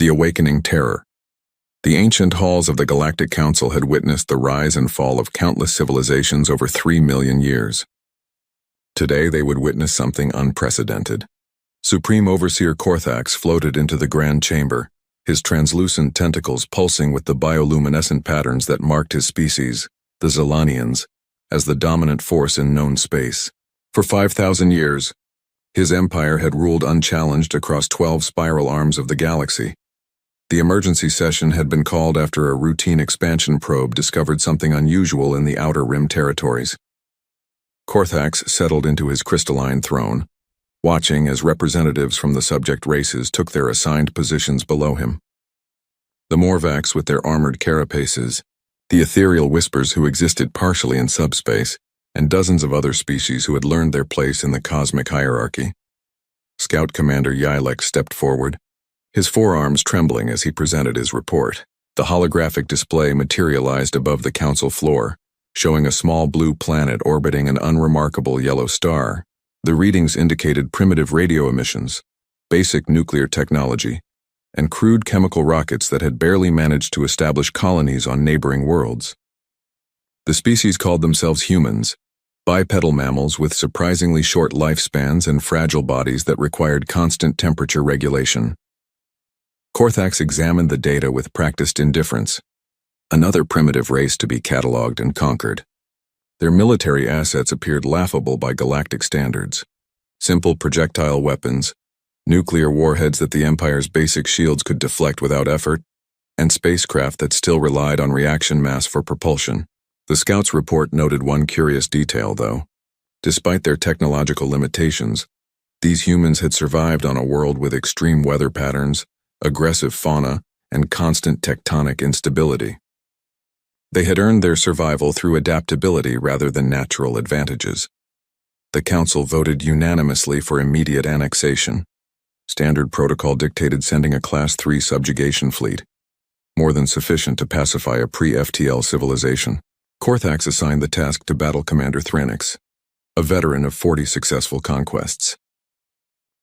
The awakening terror. The ancient halls of the Galactic Council had witnessed the rise and fall of countless civilizations over 3 million years. Today they would witness something unprecedented. Supreme Overseer Korthax floated into the Grand Chamber, his translucent tentacles pulsing with the bioluminescent patterns that marked his species, the Zilanians, as the dominant force in known space. For 5,000 years, his empire had ruled unchallenged across 12 spiral arms of the galaxy. The emergency session had been called after a routine expansion probe discovered something unusual in the Outer Rim territories. Korthax settled into his crystalline throne, watching as representatives from the subject races took their assigned positions below him. The Morvax with their armored carapaces, the ethereal whispers who existed partially in subspace, and dozens of other species who had learned their place in the cosmic hierarchy. Scout Commander Yylek stepped forward, his forearms trembling as he presented his report. The holographic display materialized above the council floor, showing a small blue planet orbiting an unremarkable yellow star. The readings indicated primitive radio emissions, basic nuclear technology, and crude chemical rockets that had barely managed to establish colonies on neighboring worlds. The species called themselves humans, bipedal mammals with surprisingly short lifespans and fragile bodies that required constant temperature regulation. Korthax examined the data with practiced indifference. Another primitive race to be cataloged and conquered. Their military assets appeared laughable by galactic standards. Simple projectile weapons, nuclear warheads that the Empire's basic shields could deflect without effort, and spacecraft that still relied on reaction mass for propulsion. The Scouts' report noted one curious detail, though. Despite their technological limitations, these humans had survived on a world with extreme weather patterns, aggressive fauna, and constant tectonic instability. They had earned their survival through adaptability rather than natural advantages. The Council voted unanimously for immediate annexation. Standard protocol dictated sending a Class 3 subjugation fleet, more than sufficient to pacify a pre-FTL civilization. Korthax assigned the task to Battle Commander Threnix, a veteran of 40 successful conquests.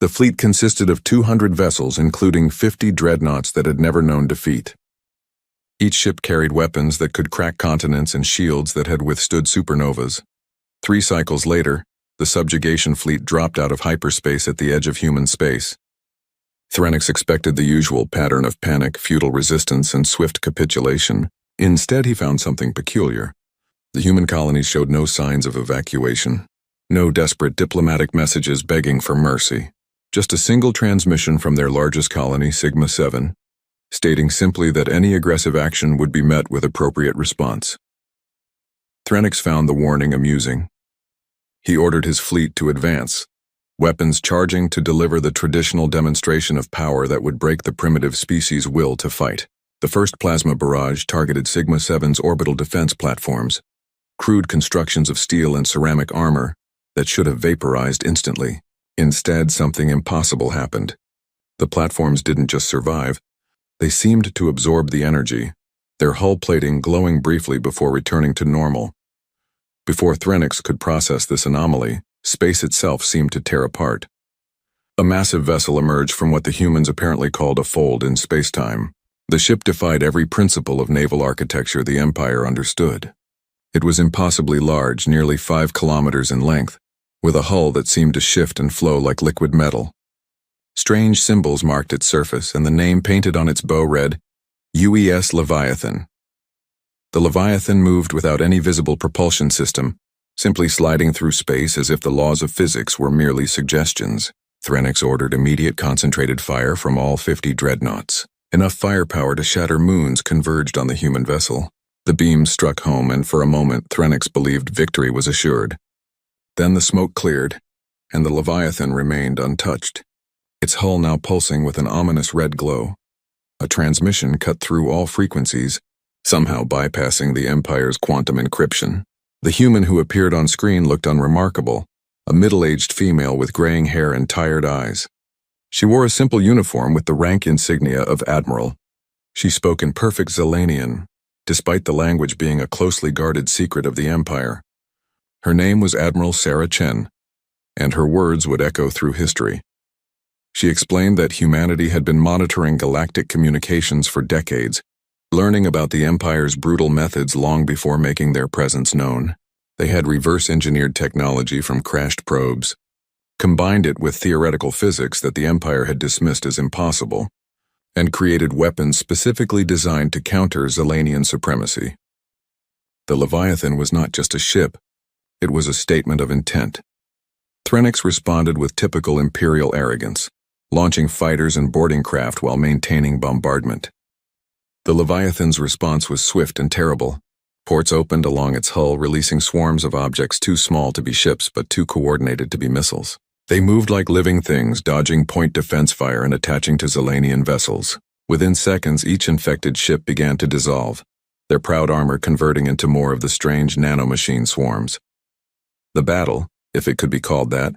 The fleet consisted of 200 vessels, including 50 dreadnoughts that had never known defeat. Each ship carried weapons that could crack continents and shields that had withstood supernovas. 3 cycles later, the subjugation fleet dropped out of hyperspace at the edge of human space. Threnix expected the usual pattern of panic, futile resistance, and swift capitulation. Instead, he found something peculiar. The human colonies showed no signs of evacuation, no desperate diplomatic messages begging for mercy. Just a single transmission from their largest colony, Sigma 7, stating simply that any aggressive action would be met with appropriate response. Threnix found the warning amusing. He ordered his fleet to advance, weapons charging to deliver the traditional demonstration of power that would break the primitive species' will to fight. The first plasma barrage targeted Sigma 7's orbital defense platforms, crude constructions of steel and ceramic armor that should have vaporized instantly. Instead, something impossible happened. The platforms didn't just survive, they seemed to absorb the energy, their hull plating glowing briefly before returning to normal. Before Threnix could process this anomaly, space itself seemed to tear apart. A massive vessel emerged from what the humans apparently called a fold in spacetime. The ship defied every principle of naval architecture the Empire understood. It was impossibly large, nearly 5 kilometers in length, with a hull that seemed to shift and flow like liquid metal. Strange symbols marked its surface, and the name painted on its bow read, UES Leviathan. The Leviathan moved without any visible propulsion system, simply sliding through space as if the laws of physics were merely suggestions. Threnix ordered immediate concentrated fire from all 50 dreadnoughts. Enough firepower to shatter moons converged on the human vessel. The beams struck home, and for a moment Threnix believed victory was assured. Then the smoke cleared, and the Leviathan remained untouched, its hull now pulsing with an ominous red glow. A transmission cut through all frequencies, somehow bypassing the Empire's quantum encryption. The human who appeared on screen looked unremarkable, a middle-aged female with graying hair and tired eyes. She wore a simple uniform with the rank insignia of Admiral. She spoke in perfect Zilanian, despite the language being a closely guarded secret of the Empire. Her name was Admiral Sarah Chen, and her words would echo through history. She explained that humanity had been monitoring galactic communications for decades, learning about the Empire's brutal methods long before making their presence known. They had reverse-engineered technology from crashed probes, combined it with theoretical physics that the Empire had dismissed as impossible, and created weapons specifically designed to counter Zilanian supremacy. The Leviathan was not just a ship, it was a statement of intent. Threnix responded with typical Imperial arrogance, launching fighters and boarding craft while maintaining bombardment. The Leviathan's response was swift and terrible. Ports opened along its hull, releasing swarms of objects too small to be ships but too coordinated to be missiles. They moved like living things, dodging point defense fire and attaching to Zilanian vessels. Within seconds, each infected ship began to dissolve, their proud armor converting into more of the strange nanomachine swarms. The battle, if it could be called that,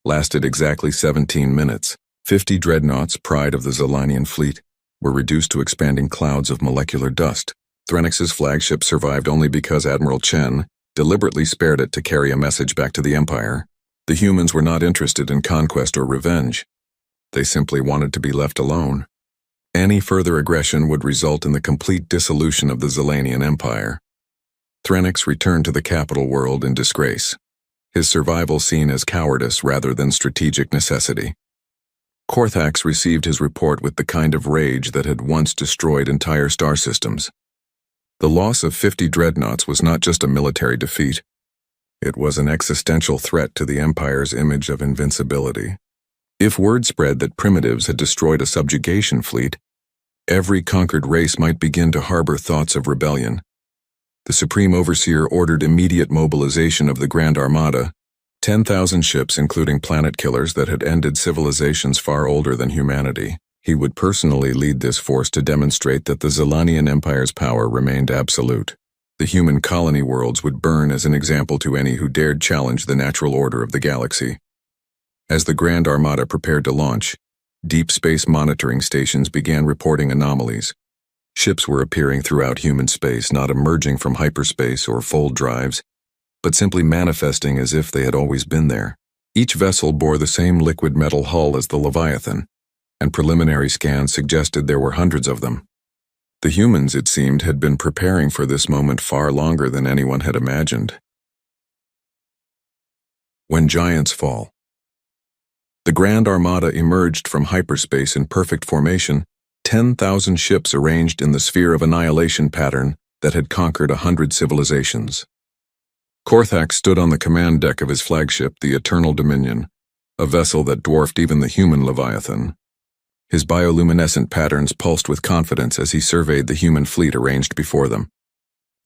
lasted exactly 17 minutes. 50 dreadnoughts, pride of the Zilanian fleet, were reduced to expanding clouds of molecular dust. Threnix's flagship survived only because Admiral Chen deliberately spared it to carry a message back to the Empire. The humans were not interested in conquest or revenge. They simply wanted to be left alone. Any further aggression would result in the complete dissolution of the Zilanian Empire. Threnix returned to the capital world in disgrace, his survival seen as cowardice rather than strategic necessity. Korthax received his report with the kind of rage that had once destroyed entire star systems. The loss of 50 dreadnoughts was not just a military defeat. It was an existential threat to the Empire's image of invincibility. If word spread that primitives had destroyed a subjugation fleet, every conquered race might begin to harbor thoughts of rebellion. The Supreme Overseer ordered immediate mobilization of the Grand Armada, 10,000 ships including planet killers that had ended civilizations far older than humanity. He would personally lead this force to demonstrate that the Zilanian Empire's power remained absolute. The human colony worlds would burn as an example to any who dared challenge the natural order of the galaxy. As the Grand Armada prepared to launch, deep space monitoring stations began reporting anomalies. Ships were appearing throughout human space, not emerging from hyperspace or fold drives, but simply manifesting as if they had always been there. Each vessel bore the same liquid metal hull as the Leviathan, and preliminary scans suggested there were hundreds of them. The humans, it seemed, had been preparing for this moment far longer than anyone had imagined. When giants fall. The Grand Armada emerged from hyperspace in perfect formation, 10,000 ships arranged in the sphere of annihilation pattern that had conquered 100 civilizations. Korthax stood on the command deck of his flagship, the Eternal Dominion, a vessel that dwarfed even the human Leviathan. His bioluminescent patterns pulsed with confidence as he surveyed the human fleet arranged before them.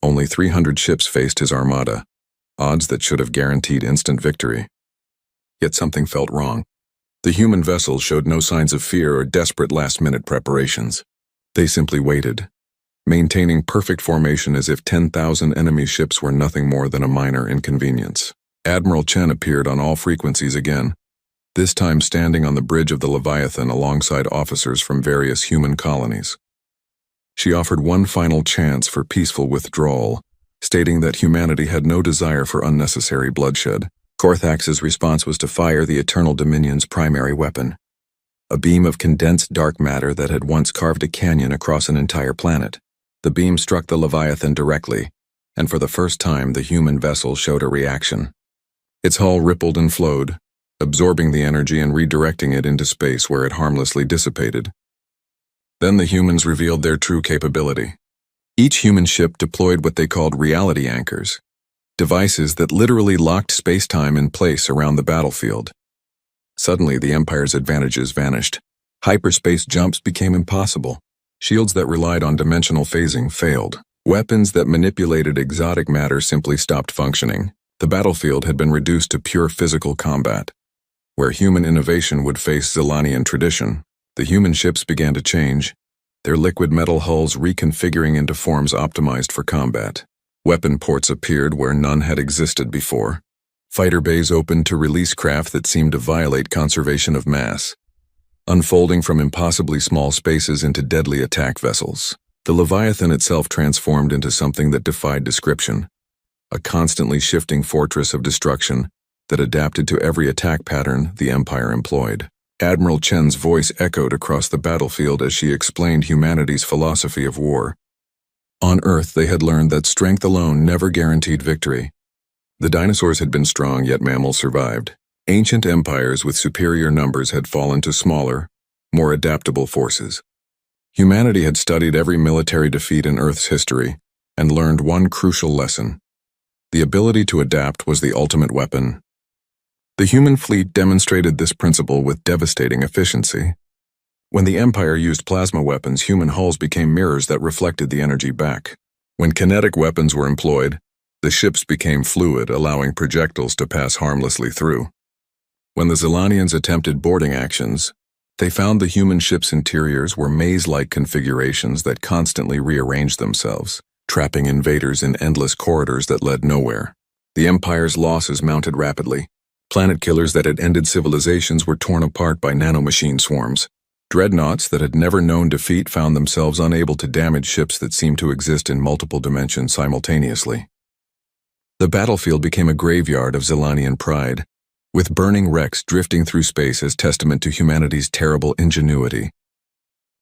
Only 300 ships faced his armada, odds that should have guaranteed instant victory. Yet something felt wrong. The human vessels showed no signs of fear or desperate last-minute preparations. They simply waited, maintaining perfect formation as if 10,000 enemy ships were nothing more than a minor inconvenience. Admiral Chen appeared on all frequencies again, this time standing on the bridge of the Leviathan alongside officers from various human colonies. She offered one final chance for peaceful withdrawal, stating that humanity had no desire for unnecessary bloodshed. Korthax's response was to fire the Eternal Dominion's primary weapon, a beam of condensed dark matter that had once carved a canyon across an entire planet. The beam struck the Leviathan directly, and for the first time the human vessel showed a reaction. Its hull rippled and flowed, absorbing the energy and redirecting it into space where it harmlessly dissipated. Then the humans revealed their true capability. Each human ship deployed what they called reality anchors, devices that literally locked space-time in place around the battlefield. Suddenly, the Empire's advantages vanished. Hyperspace jumps became impossible. Shields that relied on dimensional phasing failed. Weapons that manipulated exotic matter simply stopped functioning. The battlefield had been reduced to pure physical combat. Where human innovation would face Zilanian tradition, the human ships began to change, their liquid metal hulls reconfiguring into forms optimized for combat. Weapon ports appeared where none had existed before. Fighter bays opened to release craft that seemed to violate conservation of mass, unfolding from impossibly small spaces into deadly attack vessels. The Leviathan itself transformed into something that defied description, a constantly shifting fortress of destruction that adapted to every attack pattern the Empire employed. Admiral Chen's voice echoed across the battlefield as she explained humanity's philosophy of war. On Earth, they had learned that strength alone never guaranteed victory. The dinosaurs had been strong, yet mammals survived. Ancient empires with superior numbers had fallen to smaller, more adaptable forces. Humanity had studied every military defeat in Earth's history and learned one crucial lesson. The ability to adapt was the ultimate weapon. The human fleet demonstrated this principle with devastating efficiency. When the Empire used plasma weapons, human hulls became mirrors that reflected the energy back. When kinetic weapons were employed, the ships became fluid, allowing projectiles to pass harmlessly through. When the Zilanians attempted boarding actions, they found the human ships' interiors were maze-like configurations that constantly rearranged themselves, trapping invaders in endless corridors that led nowhere. The Empire's losses mounted rapidly. Planet killers that had ended civilizations were torn apart by nanomachine swarms. Dreadnoughts that had never known defeat found themselves unable to damage ships that seemed to exist in multiple dimensions simultaneously. The battlefield became a graveyard of Zilanian pride, with burning wrecks drifting through space as testament to humanity's terrible ingenuity.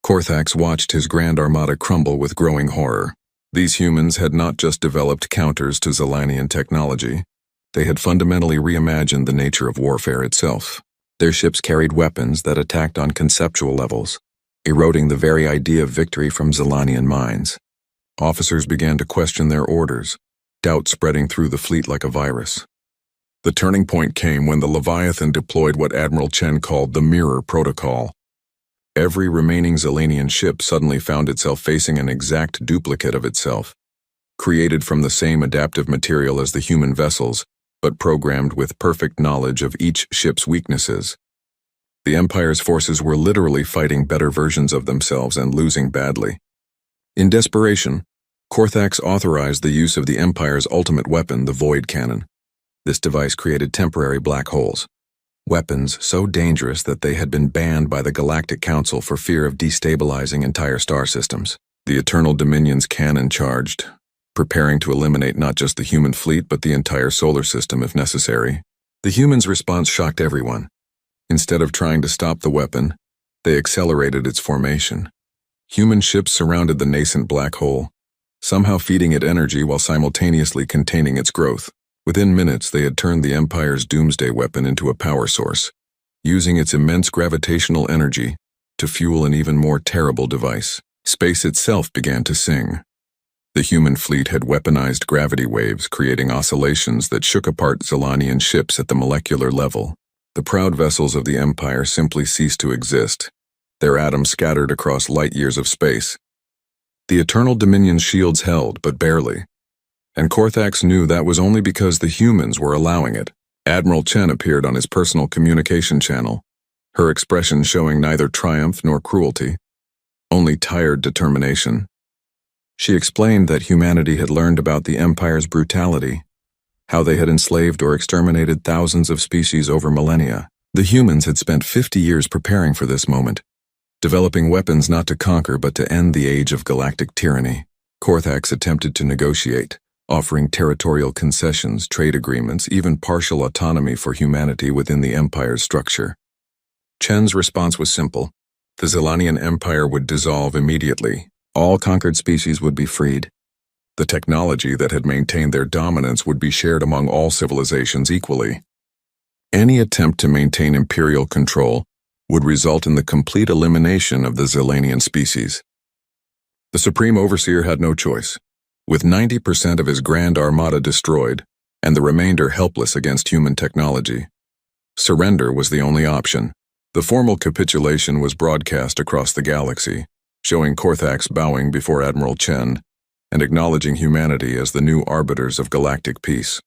Korthax watched his grand armada crumble with growing horror. These humans had not just developed counters to Zilanian technology, they had fundamentally reimagined the nature of warfare itself. Their ships carried weapons that attacked on conceptual levels, eroding the very idea of victory from Zilanian minds. Officers began to question their orders, doubt spreading through the fleet like a virus. The turning point came when the Leviathan deployed what Admiral Chen called the Mirror Protocol. Every remaining Zilanian ship suddenly found itself facing an exact duplicate of itself, created from the same adaptive material as the human vessels, but programmed with perfect knowledge of each ship's weaknesses. The Empire's forces were literally fighting better versions of themselves and losing badly. In desperation, Korthax authorized the use of the Empire's ultimate weapon, the Void Cannon. This device created temporary black holes, weapons so dangerous that they had been banned by the Galactic Council for fear of destabilizing entire star systems. The Eternal Dominion's cannon charged, preparing to eliminate not just the human fleet but the entire solar system if necessary. The humans' response shocked everyone. Instead of trying to stop the weapon, they accelerated its formation. Human ships surrounded the nascent black hole, somehow feeding it energy while simultaneously containing its growth. Within minutes, they had turned the Empire's doomsday weapon into a power source, using its immense gravitational energy to fuel an even more terrible device. Space itself began to sing. The human fleet had weaponized gravity waves, creating oscillations that shook apart Zilanian ships at the molecular level. The proud vessels of the Empire simply ceased to exist, their atoms scattered across light years of space. The Eternal Dominion's shields held, but barely. And Korthax knew that was only because the humans were allowing it. Admiral Chen appeared on his personal communication channel, her expression showing neither triumph nor cruelty, only tired determination. She explained that humanity had learned about the Empire's brutality, how they had enslaved or exterminated thousands of species over millennia. The humans had spent 50 years preparing for this moment, developing weapons not to conquer but to end the age of galactic tyranny. Korthax attempted to negotiate, offering territorial concessions, trade agreements, even partial autonomy for humanity within the Empire's structure. Chen's response was simple. The Zilanian Empire would dissolve immediately. All conquered species would be freed. The technology that had maintained their dominance would be shared among all civilizations equally. Any attempt to maintain imperial control would result in the complete elimination of the Zilanian species. The Supreme Overseer had no choice. With 90% of his Grand Armada destroyed, and the remainder helpless against human technology, surrender was the only option. The formal capitulation was broadcast across the galaxy, showing Korthax bowing before Admiral Chen and acknowledging humanity as the new arbiters of galactic peace.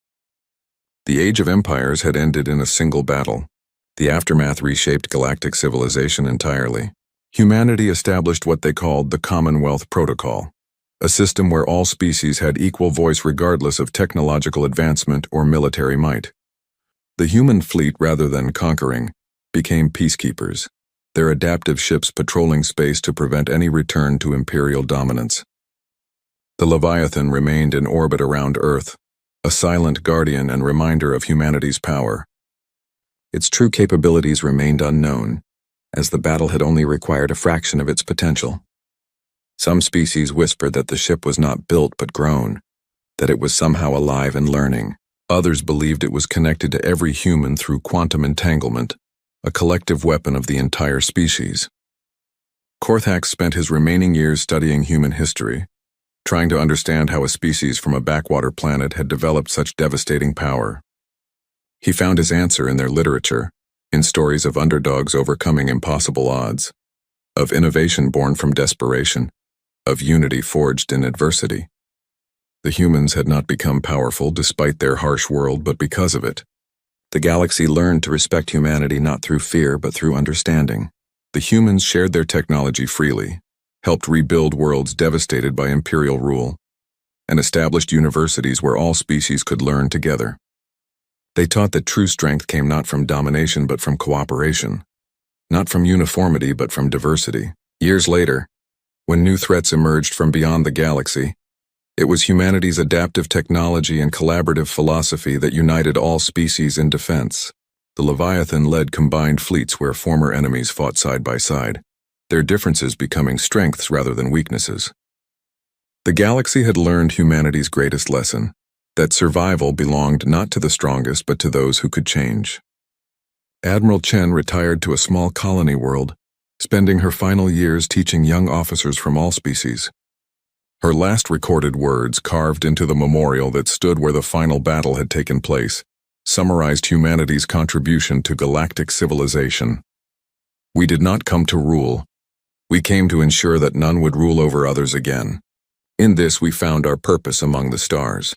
The Age of Empires had ended in a single battle. The aftermath reshaped galactic civilization entirely. Humanity established what they called the Commonwealth Protocol, a system where all species had equal voice regardless of technological advancement or military might. The human fleet, rather than conquering, became peacekeepers, their adaptive ships patrolling space to prevent any return to imperial dominance. The Leviathan remained in orbit around Earth, a silent guardian and reminder of humanity's power. Its true capabilities remained unknown, as the battle had only required a fraction of its potential. Some species whispered that the ship was not built but grown, that it was somehow alive and learning. Others believed it was connected to every human through quantum entanglement, a collective weapon of the entire species. Korthak spent his remaining years studying human history, trying to understand how a species from a backwater planet had developed such devastating power. He found his answer in their literature, in stories of underdogs overcoming impossible odds, of innovation born from desperation, of unity forged in adversity. The humans had not become powerful despite their harsh world, but because of it. The galaxy learned to respect humanity not through fear but through understanding. The humans shared their technology freely, helped rebuild worlds devastated by imperial rule, and established universities where all species could learn together. They taught that true strength came not from domination but from cooperation, not from uniformity but from diversity. Years later, when new threats emerged from beyond the galaxy, it was humanity's adaptive technology and collaborative philosophy that united all species in defense. The Leviathan led combined fleets where former enemies fought side by side, their differences becoming strengths rather than weaknesses. The galaxy had learned humanity's greatest lesson, that survival belonged not to the strongest but to those who could change. Admiral Chen retired to a small colony world, spending her final years teaching young officers from all species. Her last recorded words, carved into the memorial that stood where the final battle had taken place, summarized humanity's contribution to galactic civilization. "We did not come to rule. We came to ensure that none would rule over others again. In this we found our purpose among the stars."